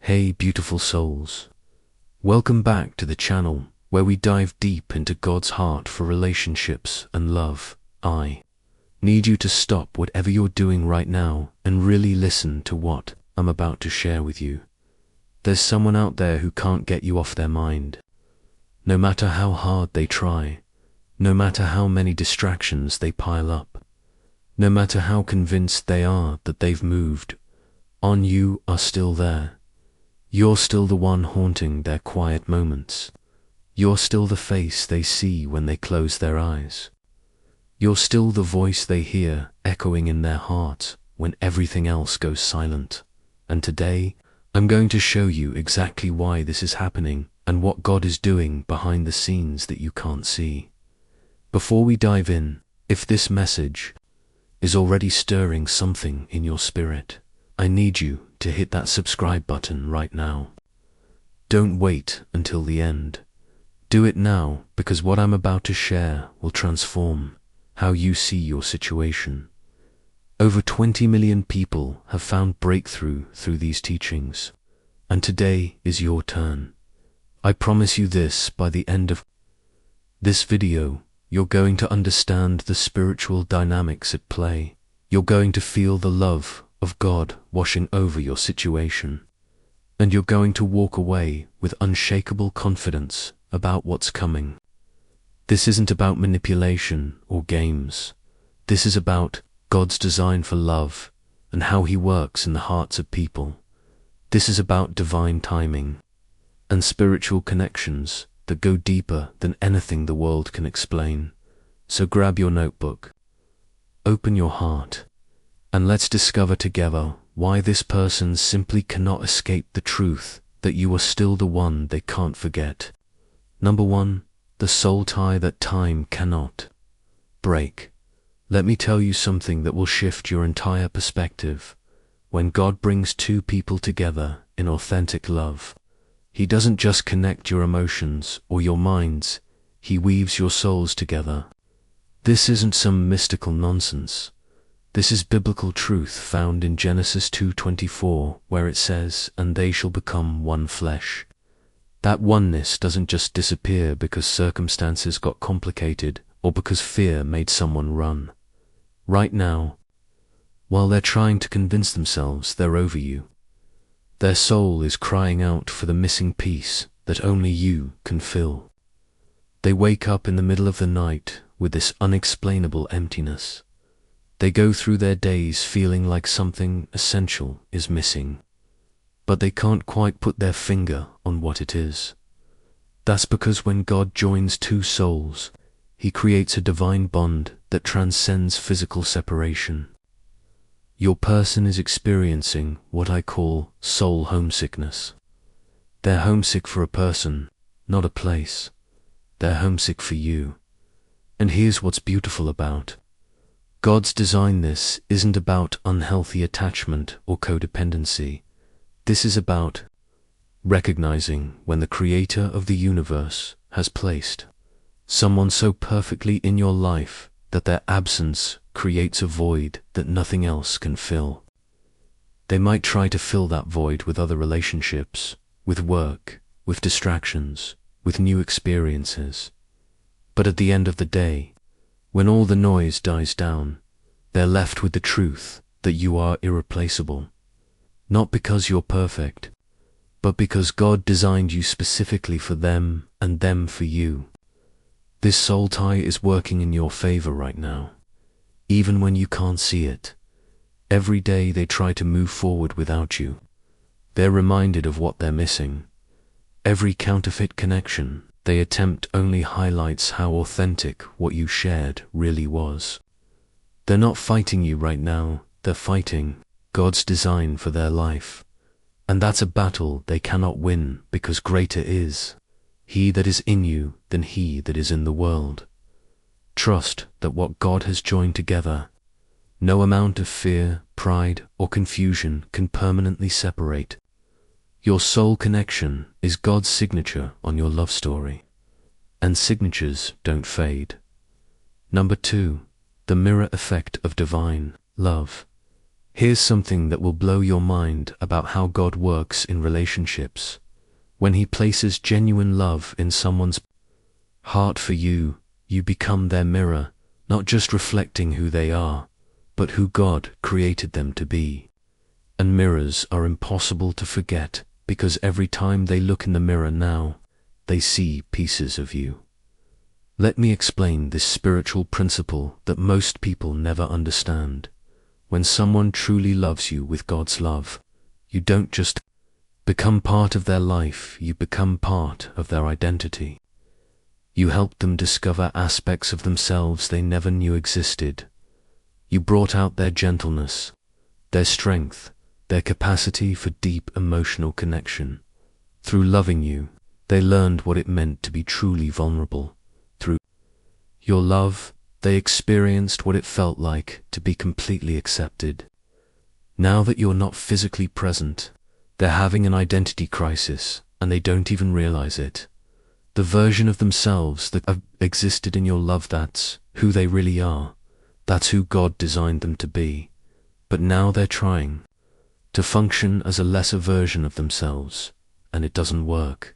Hey beautiful souls, welcome back to the channel where we dive deep into God's heart for relationships and love. I need you to stop whatever you're doing right now and really listen to what I'm about to share with you. There's someone out there who can't get you off their mind. No matter how hard they try, no matter how many distractions they pile up, no matter how convinced they are that they've moved on, you are still there. You're still the one haunting their quiet moments. You're still the face they see when they close their eyes. You're still the voice they hear echoing in their heart when everything else goes silent. And today, I'm going to show you exactly why this is happening and what God is doing behind the scenes that you can't see. Before we dive in, if this message is already stirring something in your spirit, I need you to hit that subscribe button right now. Don't wait until the end. Do it now, because what I'm about to share will transform how you see your situation. Over 20 million people have found breakthrough through these teachings, and today is your turn. I promise you this: by the end of this video, you're going to understand the spiritual dynamics at play. You're going to feel the love of God washing over your situation, and you're going to walk away with unshakable confidence about what's coming. This isn't about manipulation or games. This is about God's design for love and how He works in the hearts of people. This is about divine timing and spiritual connections that go deeper than anything the world can explain. So grab your notebook, open your heart, and let's discover together why this person simply cannot escape the truth that you are still the one they can't forget. Number 1, the soul tie that time cannot break. Let me tell you something that will shift your entire perspective. When God brings two people together in authentic love, He doesn't just connect your emotions or your minds, He weaves your souls together. This isn't some mystical nonsense. This is biblical truth found in Genesis 2:24, where it says, "And they shall become one flesh." That oneness doesn't just disappear because circumstances got complicated or because fear made someone run. Right now, while they're trying to convince themselves they're over you, their soul is crying out for the missing piece that only you can fill. They wake up in the middle of the night with this unexplainable emptiness. They go through their days feeling like something essential is missing, but they can't quite put their finger on what it is. That's because when God joins two souls, He creates a divine bond that transcends physical separation. Your person is experiencing what I call soul homesickness. They're homesick for a person, not a place. They're homesick for you. And here's what's beautiful about God's design: this isn't about unhealthy attachment or codependency. This is about recognizing when the Creator of the universe has placed someone so perfectly in your life that their absence creates a void that nothing else can fill. They might try to fill that void with other relationships, with work, with distractions, with new experiences. But at the end of the day, when all the noise dies down, they're left with the truth that you are irreplaceable. Not because you're perfect, but because God designed you specifically for them and them for you. This soul tie is working in your favor right now, even when you can't see it. Every day they try to move forward without you. They're reminded of what they're missing. Every counterfeit connection they attempt only highlights how authentic what you shared really was. They're not fighting you right now, they're fighting God's design for their life. And that's a battle they cannot win, because greater is He that is in you than he that is in the world. Trust that what God has joined together, no amount of fear, pride, or confusion can permanently separate. Your soul connection is God's signature on your love story, and signatures don't fade. Number 2, the mirror effect of divine love. Here's something that will blow your mind about how God works in relationships. When He places genuine love in someone's heart for you, you become their mirror, not just reflecting who they are, but who God created them to be. And mirrors are impossible to forget, because every time they look in the mirror now, they see pieces of you. Let me explain this spiritual principle that most people never understand. When someone truly loves you with God's love, you don't just become part of their life, you become part of their identity. You help them discover aspects of themselves they never knew existed. You brought out their gentleness, their strength, their capacity for deep emotional connection. Through loving you, they learned what it meant to be truly vulnerable. Through your love, they experienced what it felt like to be completely accepted. Now that you're not physically present, they're having an identity crisis, and they don't even realize it. The version of themselves that have existed in your love, that's who they really are. That's who God designed them to be. But now they're trying to function as a lesser version of themselves, and it doesn't work.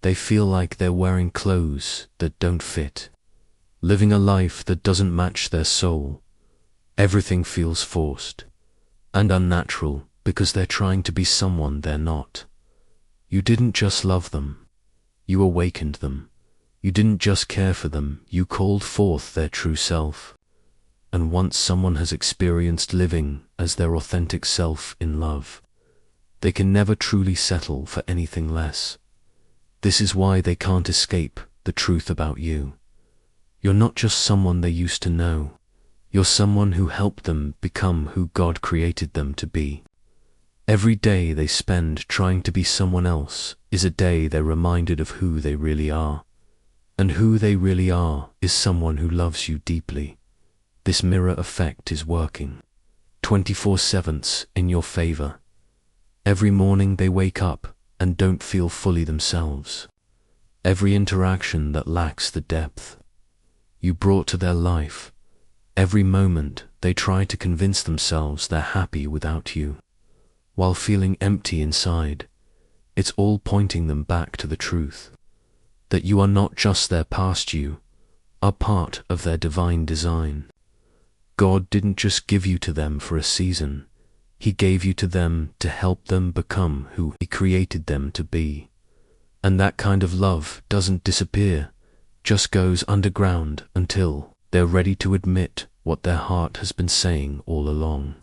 They feel like they're wearing clothes that don't fit, living a life that doesn't match their soul. Everything feels forced and unnatural because they're trying to be someone they're not. You didn't just love them, you awakened them. You didn't just care for them, you called forth their true self. And once someone has experienced living as their authentic self in love, they can never truly settle for anything less. This is why they can't escape the truth about you. You're not just someone they used to know. You're someone who helped them become who God created them to be. Every day they spend trying to be someone else is a day they're reminded of who they really are. And who they really are is someone who loves you deeply. This mirror effect is working 24/7 in your favor. Every morning they wake up and don't feel fully themselves. Every interaction that lacks the depth you brought to their life, every moment they try to convince themselves they're happy without you, while feeling empty inside. It's all pointing them back to the truth that you are not just their past, you are part of their divine design. God didn't just give you to them for a season. He gave you to them to help them become who He created them to be. And that kind of love doesn't disappear, just goes underground until they're ready to admit what their heart has been saying all along.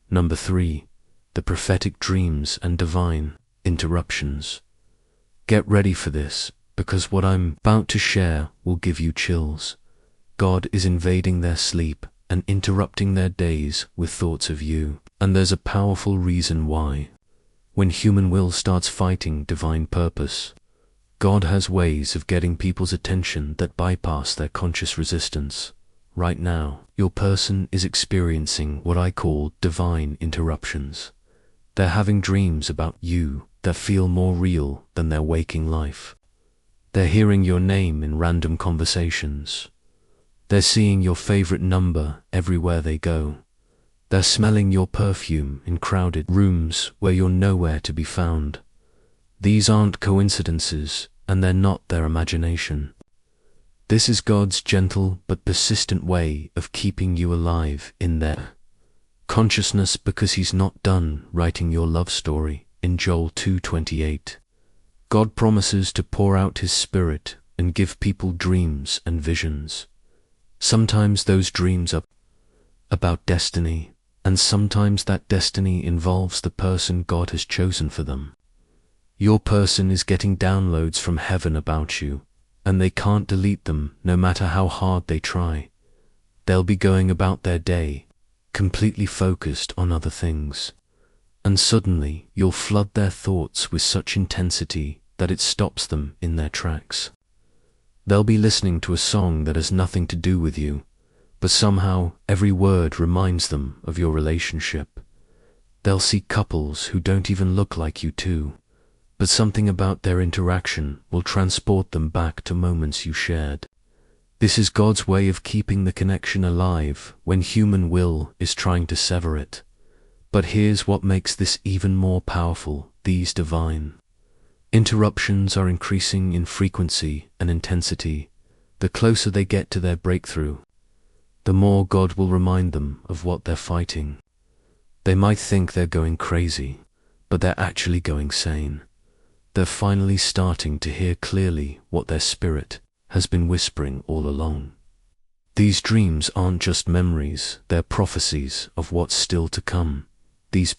Number 3, the prophetic dreams and divine interruptions. Get ready for this, because what I'm about to share will give you chills. God is invading their sleep and interrupting their days with thoughts of you. And there's a powerful reason why. When human will starts fighting divine purpose, God has ways of getting people's attention that bypass their conscious resistance. Right now, your person is experiencing what I call divine interruptions. They're having dreams about you that feel more real than their waking life. They're hearing your name in random conversations. They're seeing your favorite number everywhere they go. They're smelling your perfume in crowded rooms where you're nowhere to be found. These aren't coincidences, and they're not their imagination. This is God's gentle but persistent way of keeping you alive in their consciousness, because He's not done writing your love story. In Joel 2:28, God promises to pour out His Spirit and give people dreams and visions. Sometimes those dreams are about destiny, and sometimes that destiny involves the person God has chosen for them. Your person is getting downloads from heaven about you, and they can't delete them no matter how hard they try. They'll be going about their day, completely focused on other things. And suddenly you'll flood their thoughts with such intensity that it stops them in their tracks. They'll be listening to a song that has nothing to do with you, but somehow every word reminds them of your relationship. They'll see couples who don't even look like you two, but something about their interaction will transport them back to moments you shared. This is God's way of keeping the connection alive when human will is trying to sever it. But here's what makes this even more powerful. These divine interruptions are increasing in frequency and intensity. The closer they get to their breakthrough, the more God will remind them of what they're fighting. They might think they're going crazy, but they're actually going sane. They're finally starting to hear clearly what their spirit has been whispering all along. These dreams aren't just memories, they're prophecies of what's still to come. These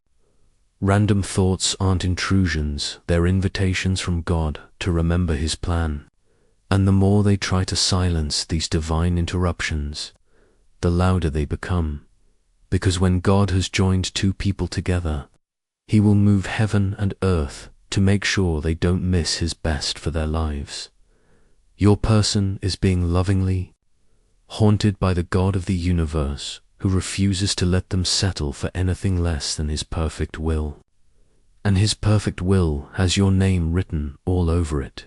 random thoughts aren't intrusions, they're invitations from God to remember His plan. And the more they try to silence these divine interruptions, the louder they become. Because when God has joined two people together, He will move heaven and earth to make sure they don't miss His best for their lives. Your person is being lovingly haunted by the God of the universe, who refuses to let them settle for anything less than His perfect will. And His perfect will has your name written all over it.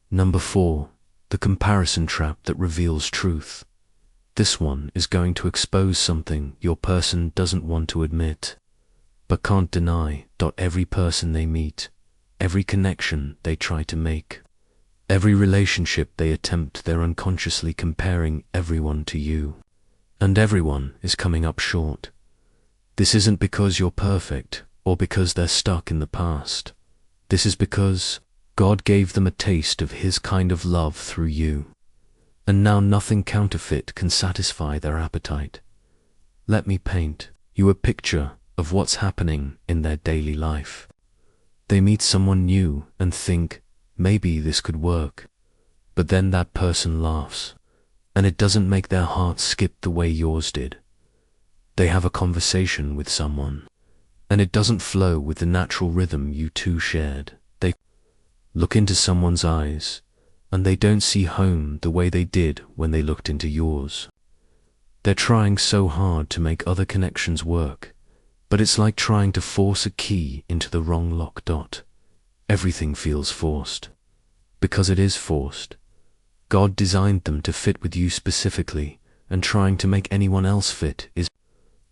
Number 4. The comparison trap that reveals truth. This one is going to expose something your person doesn't want to admit, but can't deny. Every person they meet, every connection they try to make, every relationship they attempt, they're unconsciously comparing everyone to you. And everyone is coming up short. This isn't because you're perfect, or because they're stuck in the past. This is because God gave them a taste of His kind of love through you. And now nothing counterfeit can satisfy their appetite. Let me paint you a picture of what's happening in their daily life. They meet someone new and think, maybe this could work. But then that person laughs, and it doesn't make their heart skip the way yours did. They have a conversation with someone, and it doesn't flow with the natural rhythm you two shared. They look into someone's eyes, and they don't see home the way they did when they looked into yours. They're trying so hard to make other connections work, but it's like trying to force a key into the wrong lock. Everything feels forced. Because it is forced. God designed them to fit with you specifically, and trying to make anyone else fit is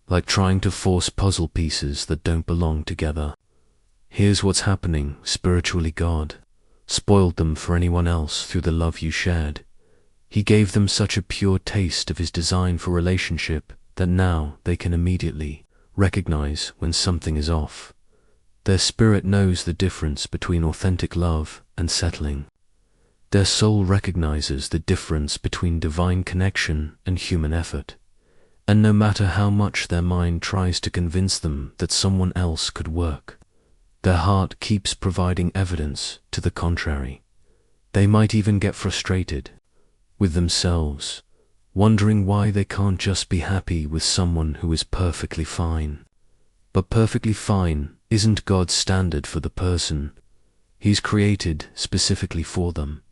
like trying to force puzzle pieces that don't belong together. Here's what's happening spiritually. God spoiled them for anyone else through the love you shared. He gave them such a pure taste of His design for relationship that now they can immediately recognize when something is off. Their spirit knows the difference between authentic love and settling. Their soul recognizes the difference between divine connection and human effort. And no matter how much their mind tries to convince them that someone else could work, their heart keeps providing evidence to the contrary. They might even get frustrated with themselves, wondering why they can't just be happy with someone who is perfectly fine. But perfectly fine isn't God's standard for the person He's created specifically for them.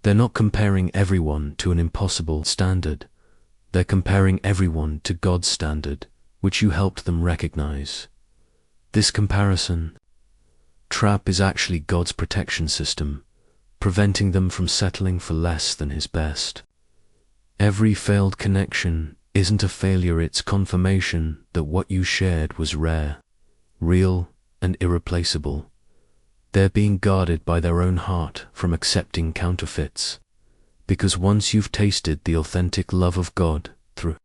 They're not comparing everyone to an impossible standard. They're comparing everyone to God's standard, which you helped them recognize. This comparison trap is actually God's protection system, preventing them from settling for less than His best. Every failed connection isn't a failure, it's confirmation that what you shared was rare, real, and irreplaceable. They're being guarded by their own heart from accepting counterfeits, because once you've tasted the authentic love of God through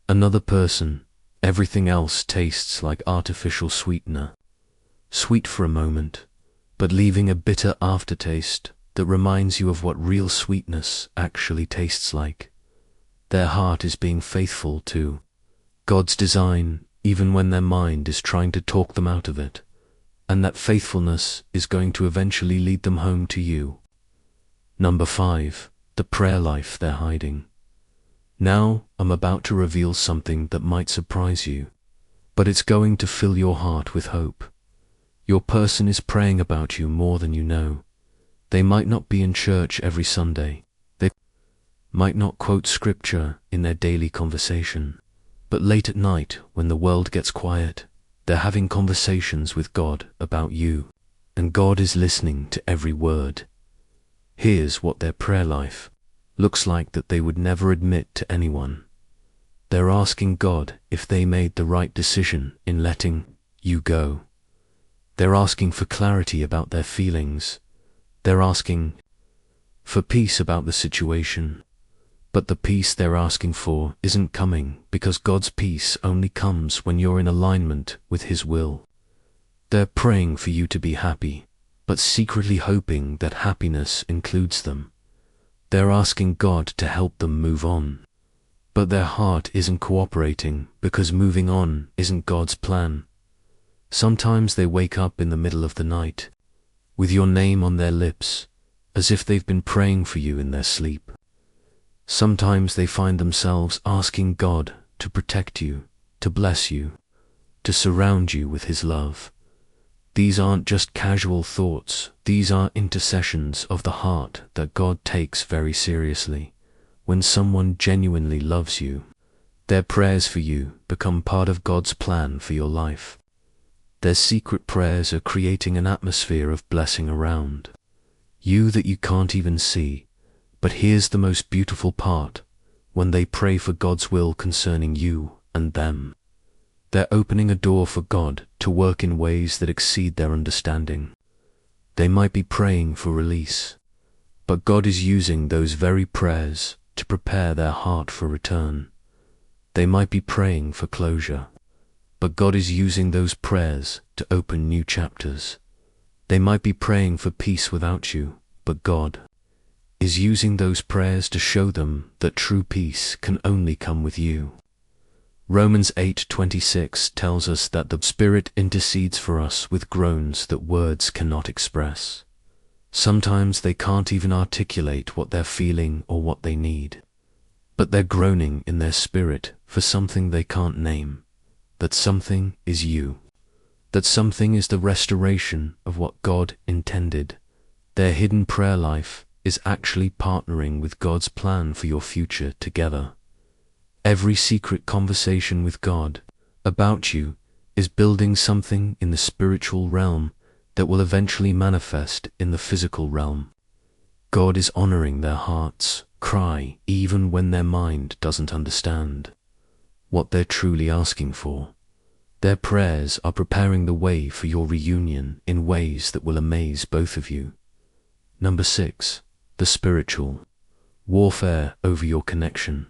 another person, everything else tastes like artificial sweetener. Sweet for a moment, but leaving a bitter aftertaste that reminds you of what real sweetness actually tastes like. Their heart is being faithful to God's design, even when their mind is trying to talk them out of it. And that faithfulness is going to eventually lead them home to you. Number 5. The prayer life they're hiding. Now, I'm about to reveal something that might surprise you, but it's going to fill your heart with hope. Your person is praying about you more than you know. They might not be in church every Sunday. They might not quote scripture in their daily conversation. But late at night, when the world gets quiet, they're having conversations with God about you, and God is listening to every word. Here's what their prayer life looks like that they would never admit to anyone. They're asking God if they made the right decision in letting you go. They're asking for clarity about their feelings. They're asking for peace about the situation. But the peace they're asking for isn't coming, because God's peace only comes when you're in alignment with His will. They're praying for you to be happy, but secretly hoping that happiness includes them. They're asking God to help them move on, but their heart isn't cooperating because moving on isn't God's plan. Sometimes they wake up in the middle of the night with your name on their lips, as if they've been praying for you in their sleep. Sometimes they find themselves asking God to protect you, to bless you, to surround you with His love. These aren't just casual thoughts, these are intercessions of the heart that God takes very seriously. When someone genuinely loves you, their prayers for you become part of God's plan for your life. Their secret prayers are creating an atmosphere of blessing around you that you can't even see. But here's the most beautiful part: when they pray for God's will concerning you and them, they're opening a door for God to work in ways that exceed their understanding. They might be praying for release, but God is using those very prayers to prepare their heart for return. They might be praying for closure, but God is using those prayers to open new chapters. They might be praying for peace without you, but God is using those prayers to show them that true peace can only come with you. Romans 8:26 tells us that the Spirit intercedes for us with groans that words cannot express. Sometimes they can't even articulate what they're feeling or what they need, but they're groaning in their spirit for something they can't name. That something is you. That something is the restoration of what God intended. Their hidden prayer life is actually partnering with God's plan for your future together. Every secret conversation with God about you is building something in the spiritual realm that will eventually manifest in the physical realm. God is honoring their hearts' cry even when their mind doesn't understand what they're truly asking for. Their prayers are preparing the way for your reunion in ways that will amaze both of you. Number 6. The spiritual warfare over your connection.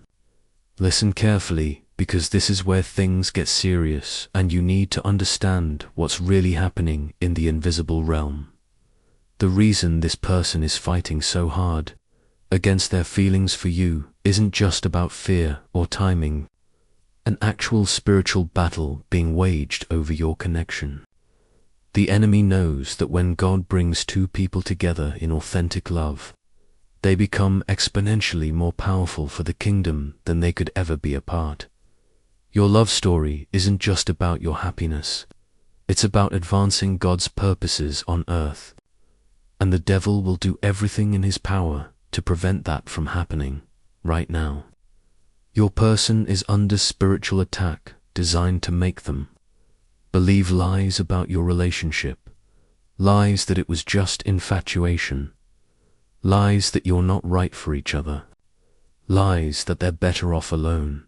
Listen carefully, because this is where things get serious and you need to understand what's really happening in the invisible realm. The reason this person is fighting so hard against their feelings for you isn't just about fear or timing. An actual spiritual battle being waged over your connection. The enemy knows that when God brings two people together in authentic love, they become exponentially more powerful for the kingdom than they could ever be apart. Your love story isn't just about your happiness. It's about advancing God's purposes on earth. And the devil will do everything in his power to prevent that from happening right now. Your person is under spiritual attack designed to make them believe lies about your relationship, lies that it was just infatuation, lies that you're not right for each other, lies that they're better off alone,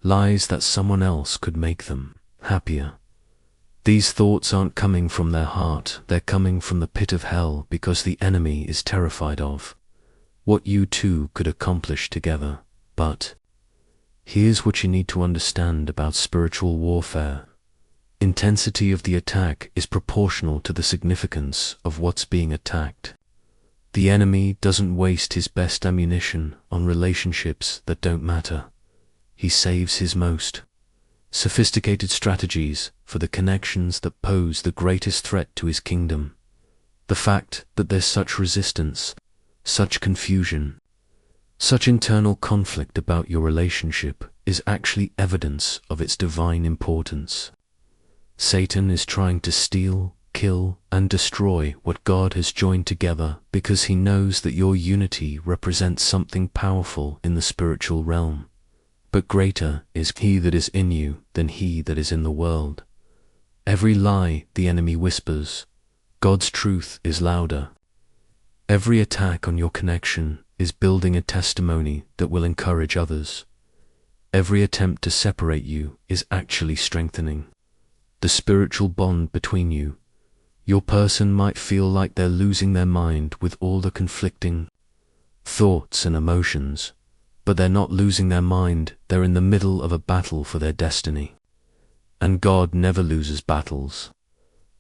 lies that someone else could make them happier. These thoughts aren't coming from their heart, they're coming from the pit of hell, because the enemy is terrified of what you two could accomplish together. But here's what you need to understand about spiritual warfare. Intensity of the attack is proportional to the significance of what's being attacked. The enemy doesn't waste his best ammunition on relationships that don't matter. He saves his most sophisticated strategies for the connections that pose the greatest threat to his kingdom. The fact that there's such resistance, such confusion, such internal conflict about your relationship is actually evidence of its divine importance. Satan is trying to steal, kill, and destroy what God has joined together because he knows that your unity represents something powerful in the spiritual realm. But greater is he that is in you than he that is in the world. Every lie the enemy whispers, God's truth is louder. Every attack on your connection is building a testimony that will encourage others. Every attempt to separate you is actually strengthening the spiritual bond between you. Your person might feel like they're losing their mind with all the conflicting thoughts and emotions, but they're not losing their mind, they're in the middle of a battle for their destiny. And God never loses battles,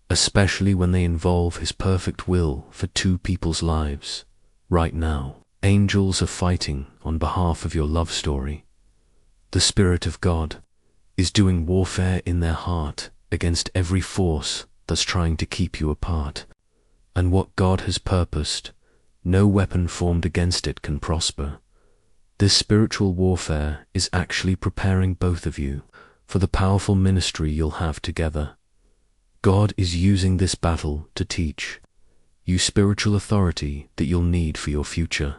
especially when they involve His perfect will for two people's lives. Right now, angels are fighting on behalf of your love story. The Spirit of God is doing warfare in their heart against every force that's trying to keep you apart. And what God has purposed, no weapon formed against it can prosper. This spiritual warfare is actually preparing both of you for the powerful ministry you'll have together. God is using this battle to teach you spiritual authority that you'll need for your future.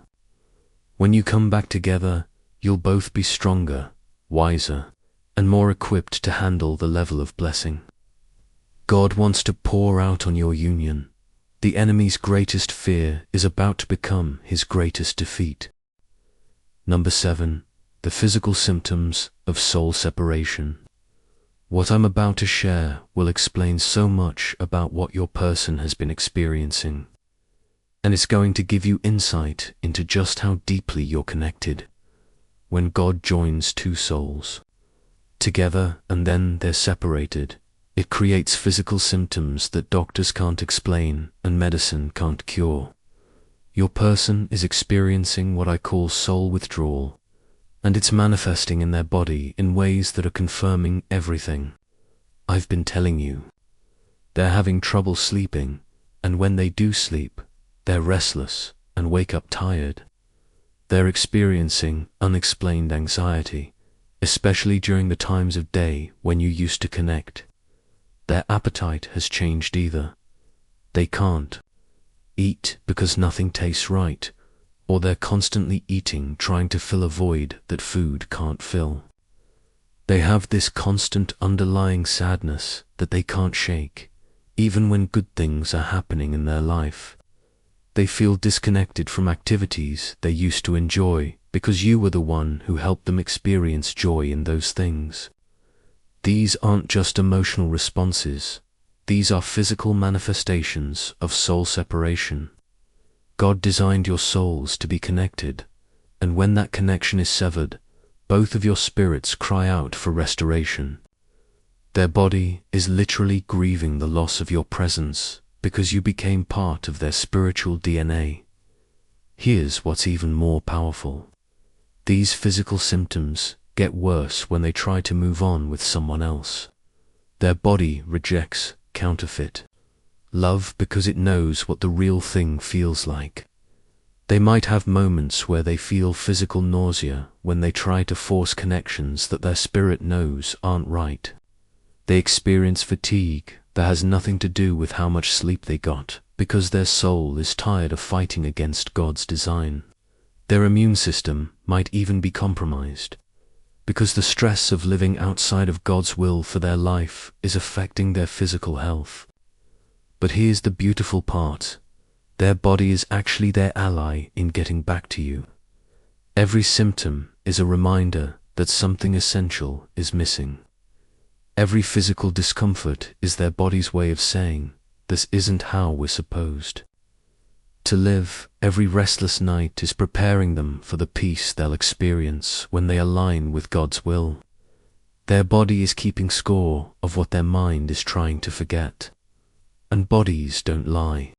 When you come back together, you'll both be stronger, wiser, and more equipped to handle the level of blessing God wants to pour out on your union. The enemy's greatest fear is about to become his greatest defeat. Number 7. The physical symptoms of soul separation. What I'm about to share will explain so much about what your person has been experiencing, and it's going to give you insight into just how deeply you're connected when God joins two souls together and then they're separated. It creates physical symptoms that doctors can't explain and medicine can't cure. Your person is experiencing what I call soul withdrawal, and it's manifesting in their body in ways that are confirming everything I've been telling you. They're having trouble sleeping, and when they do sleep, they're restless and wake up tired. They're experiencing unexplained anxiety, especially during the times of day when you used to connect. Their appetite has changed either. They can't eat because nothing tastes right, or they're constantly eating trying to fill a void that food can't fill. They have this constant underlying sadness that they can't shake, even when good things are happening in their life. They feel disconnected from activities they used to enjoy because you were the one who helped them experience joy in those things. These aren't just emotional responses, these are physical manifestations of soul separation. God designed your souls to be connected, and when that connection is severed, both of your spirits cry out for restoration. Their body is literally grieving the loss of your presence because you became part of their spiritual DNA. Here's what's even more powerful. These physical symptoms get worse when they try to move on with someone else. Their body rejects counterfeit love because it knows what the real thing feels like. They might have moments where they feel physical nausea when they try to force connections that their spirit knows aren't right. They experience fatigue that has nothing to do with how much sleep they got, because their soul is tired of fighting against God's design. Their immune system might even be compromised, because the stress of living outside of God's will for their life is affecting their physical health. But here's the beautiful part. Their body is actually their ally in getting back to you. Every symptom is a reminder that something essential is missing. Every physical discomfort is their body's way of saying, this isn't how we're supposed to live. Every restless night is preparing them for the peace they'll experience when they align with God's will. Their body is keeping score of what their mind is trying to forget. And bodies don't lie.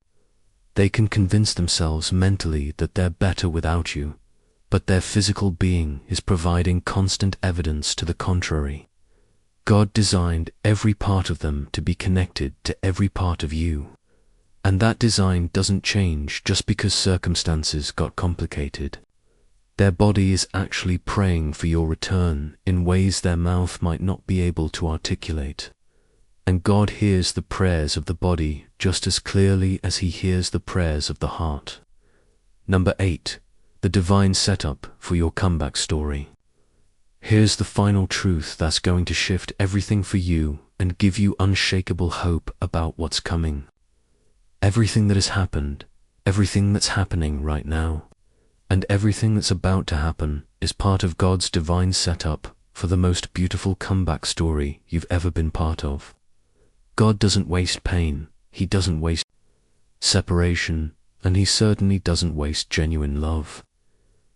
They can convince themselves mentally that they're better without you, but their physical being is providing constant evidence to the contrary. God designed every part of them to be connected to every part of you. And that design doesn't change just because circumstances got complicated. Their body is actually praying for your return in ways their mouth might not be able to articulate. And God hears the prayers of the body just as clearly as He hears the prayers of the heart. Number 8. The divine setup for your comeback story. Here's the final truth that's going to shift everything for you and give you unshakable hope about what's coming. Everything that has happened, everything that's happening right now, and everything that's about to happen is part of God's divine setup for the most beautiful comeback story you've ever been part of. God doesn't waste pain, He doesn't waste separation, and He certainly doesn't waste genuine love.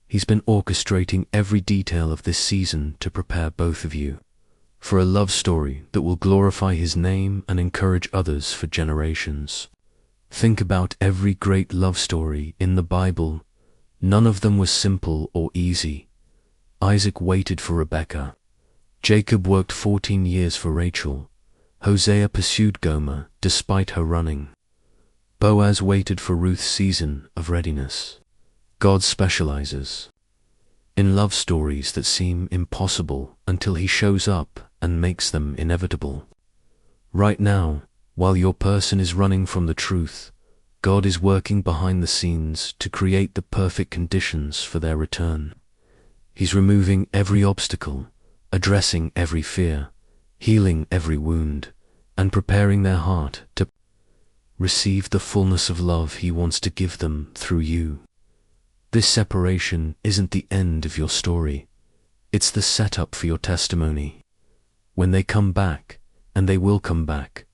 He's been orchestrating every detail of this season to prepare both of you for a love story that will glorify His name and encourage others for generations. Think about every great love story in the Bible. None of them was simple or easy. Isaac waited for Rebekah. Jacob worked 14 years for Rachel. Hosea pursued Gomer despite her running. Boaz waited for Ruth's season of readiness. God specializes in love stories that seem impossible until He shows up and makes them inevitable. Right now, while your person is running from the truth, God is working behind the scenes to create the perfect conditions for their return. He's removing every obstacle, addressing every fear, healing every wound, and preparing their heart to receive the fullness of love He wants to give them through you. This separation isn't the end of your story. It's the setup for your testimony. When they come back, and they will come back,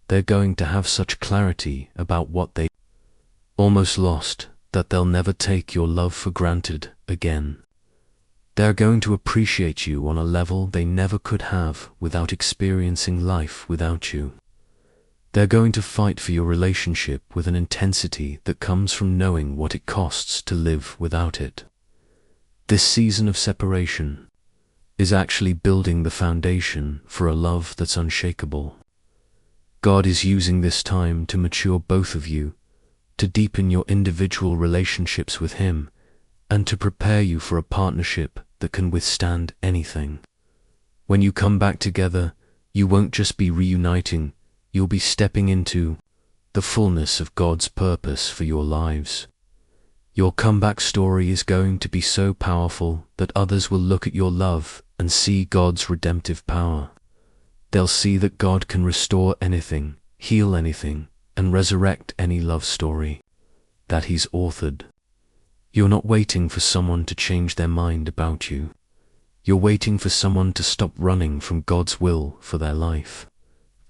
they're going to have such clarity about what they almost lost that they'll never take your love for granted again. They're going to appreciate you on a level they never could have without experiencing life without you. They're going to fight for your relationship with an intensity that comes from knowing what it costs to live without it. This season of separation is actually building the foundation for a love that's unshakable. God is using this time to mature both of you, to deepen your individual relationships with Him, and to prepare you for a partnership that can withstand anything. When you come back together, you won't just be reuniting, you'll be stepping into the fullness of God's purpose for your lives. Your comeback story is going to be so powerful that others will look at your love and see God's redemptive power. They'll see that God can restore anything, heal anything, and resurrect any love story that He's authored. You're not waiting for someone to change their mind about you. You're waiting for someone to stop running from God's will for their life.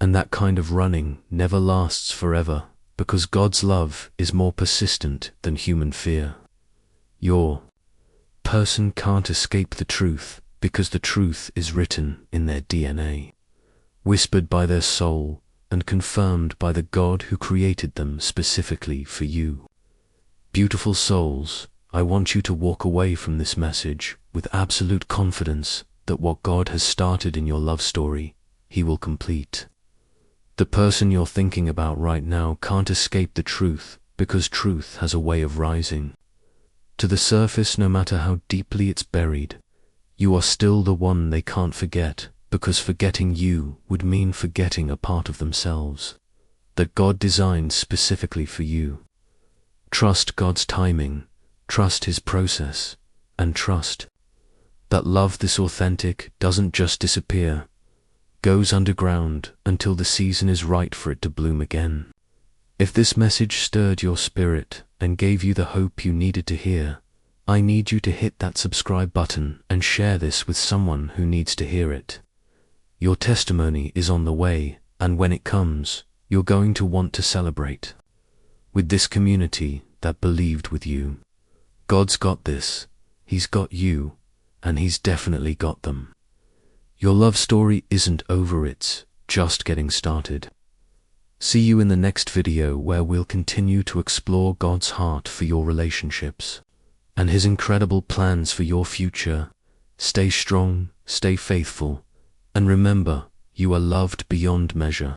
And that kind of running never lasts forever, because God's love is more persistent than human fear. Your person can't escape the truth because the truth is written in their DNA, whispered by their soul and confirmed by the God who created them specifically for you. Beautiful souls, I want you to walk away from this message with absolute confidence that what God has started in your love story, He will complete. The person you're thinking about right now can't escape the truth because truth has a way of rising to the surface no matter how deeply it's buried. You are still the one they can't forget because forgetting you would mean forgetting a part of themselves that God designed specifically for you. Trust God's timing, trust His process, and trust that love this authentic doesn't just disappear, goes underground until the season is right for it to bloom again. If this message stirred your spirit and gave you the hope you needed to hear, I need you to hit that subscribe button and share this with someone who needs to hear it. Your testimony is on the way, and when it comes, you're going to want to celebrate with this community that believed with you. God's got this, He's got you, and He's definitely got them. Your love story isn't over, it's just getting started. See you in the next video where we'll continue to explore God's heart for your relationships and His incredible plans for your future. Stay strong, stay faithful, and remember, you are loved beyond measure.